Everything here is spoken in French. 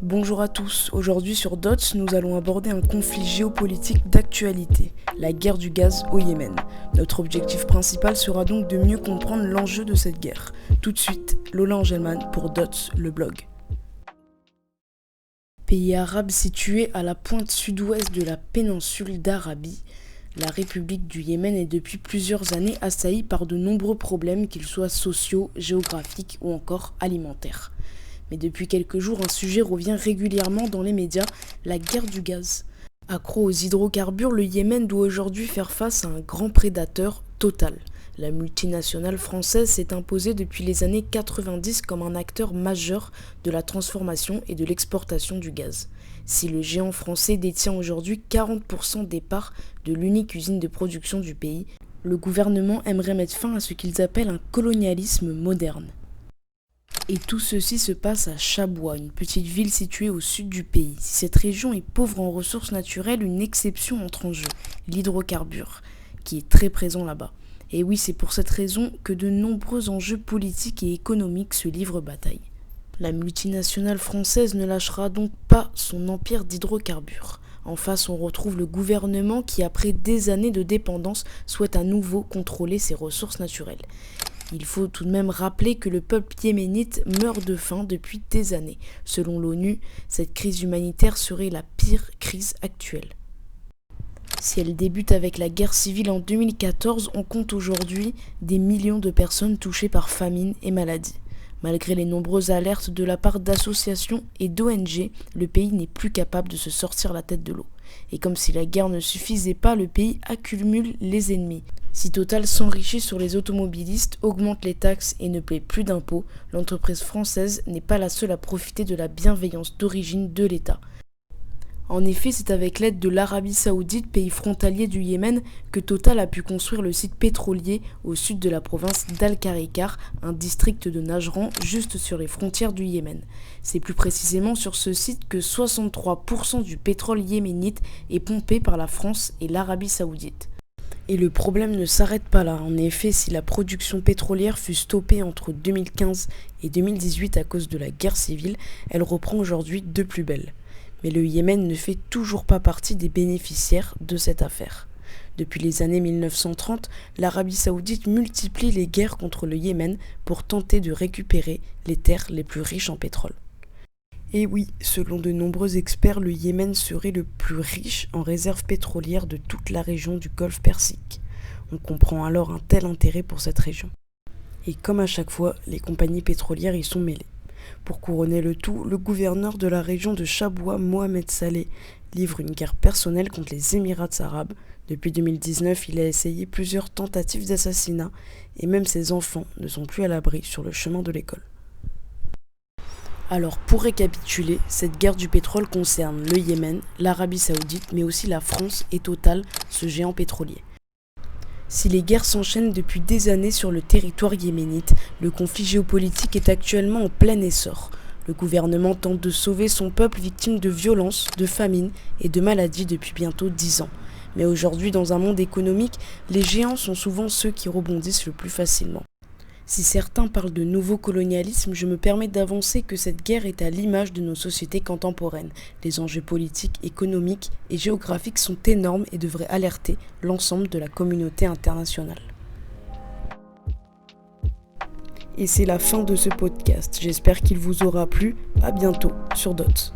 Bonjour à tous, aujourd'hui sur DOTS, nous allons aborder un conflit géopolitique d'actualité, la guerre du gaz au Yémen. Notre objectif principal sera donc de mieux comprendre l'enjeu de cette guerre. Tout de suite, Lola Angelman pour DOTS, le blog. Pays arabe situé à la pointe sud-ouest de la péninsule d'Arabie, la République du Yémen est depuis plusieurs années assaillie par de nombreux problèmes, qu'ils soient sociaux, géographiques ou encore alimentaires. Mais depuis quelques jours, un sujet revient régulièrement dans les médias, la guerre du gaz. Accro aux hydrocarbures, le Yémen doit aujourd'hui faire face à un grand prédateur, Total. La multinationale française s'est imposée depuis les années 90 comme un acteur majeur de la transformation et de l'exportation du gaz. Si le géant français détient aujourd'hui 40% des parts de l'unique usine de production du pays, le gouvernement aimerait mettre fin à ce qu'ils appellent un colonialisme moderne. Et tout ceci se passe à Chabwa, une petite ville située au sud du pays. Si cette région est pauvre en ressources naturelles, une exception entre en jeu, l'hydrocarbure, qui est très présent là-bas. Et oui, c'est pour cette raison que de nombreux enjeux politiques et économiques se livrent bataille. La multinationale française ne lâchera donc pas son empire d'hydrocarbures. En face, on retrouve le gouvernement qui, après des années de dépendance, souhaite à nouveau contrôler ses ressources naturelles. Il faut tout de même rappeler que le peuple yéménite meurt de faim depuis des années. Selon l'ONU, cette crise humanitaire serait la pire crise actuelle. Si elle débute avec la guerre civile en 2014, on compte aujourd'hui des millions de personnes touchées par famine et maladie. Malgré les nombreuses alertes de la part d'associations et d'ONG, le pays n'est plus capable de se sortir la tête de l'eau. Et comme si la guerre ne suffisait pas, le pays accumule les ennemis. Si Total s'enrichit sur les automobilistes, augmente les taxes et ne paie plus d'impôts, l'entreprise française n'est pas la seule à profiter de la bienveillance d'origine de l'État. En effet, c'est avec l'aide de l'Arabie Saoudite, pays frontalier du Yémen, que Total a pu construire le site pétrolier au sud de la province d'Al-Karikar, un district de Najran juste sur les frontières du Yémen. C'est plus précisément sur ce site que 63% du pétrole yéménite est pompé par la France et l'Arabie Saoudite. Et le problème ne s'arrête pas là. En effet, si la production pétrolière fut stoppée entre 2015 et 2018 à cause de la guerre civile, elle reprend aujourd'hui de plus belle. Mais le Yémen ne fait toujours pas partie des bénéficiaires de cette affaire. Depuis les années 1930, l'Arabie Saoudite multiplie les guerres contre le Yémen pour tenter de récupérer les terres les plus riches en pétrole. Et oui, selon de nombreux experts, le Yémen serait le plus riche en réserves pétrolières de toute la région du Golfe Persique. On comprend alors un tel intérêt pour cette région. Et comme à chaque fois, les compagnies pétrolières y sont mêlées. Pour couronner le tout, le gouverneur de la région de Chabwa, Mohamed Saleh, livre une guerre personnelle contre les Émirats arabes. Depuis 2019, il a essayé plusieurs tentatives d'assassinat et même ses enfants ne sont plus à l'abri sur le chemin de l'école. Alors pour récapituler, cette guerre du pétrole concerne le Yémen, l'Arabie Saoudite, mais aussi la France et Total, ce géant pétrolier. Si les guerres s'enchaînent depuis des années sur le territoire yéménite, le conflit géopolitique est actuellement en plein essor. Le gouvernement tente de sauver son peuple victime de violences, de famine et de maladies depuis bientôt 10 ans. Mais aujourd'hui, dans un monde économique, les géants sont souvent ceux qui rebondissent le plus facilement. Si certains parlent de nouveau colonialisme, je me permets d'avancer que cette guerre est à l'image de nos sociétés contemporaines. Les enjeux politiques, économiques et géographiques sont énormes et devraient alerter l'ensemble de la communauté internationale. Et c'est la fin de ce podcast. J'espère qu'il vous aura plu. À bientôt sur DOTS.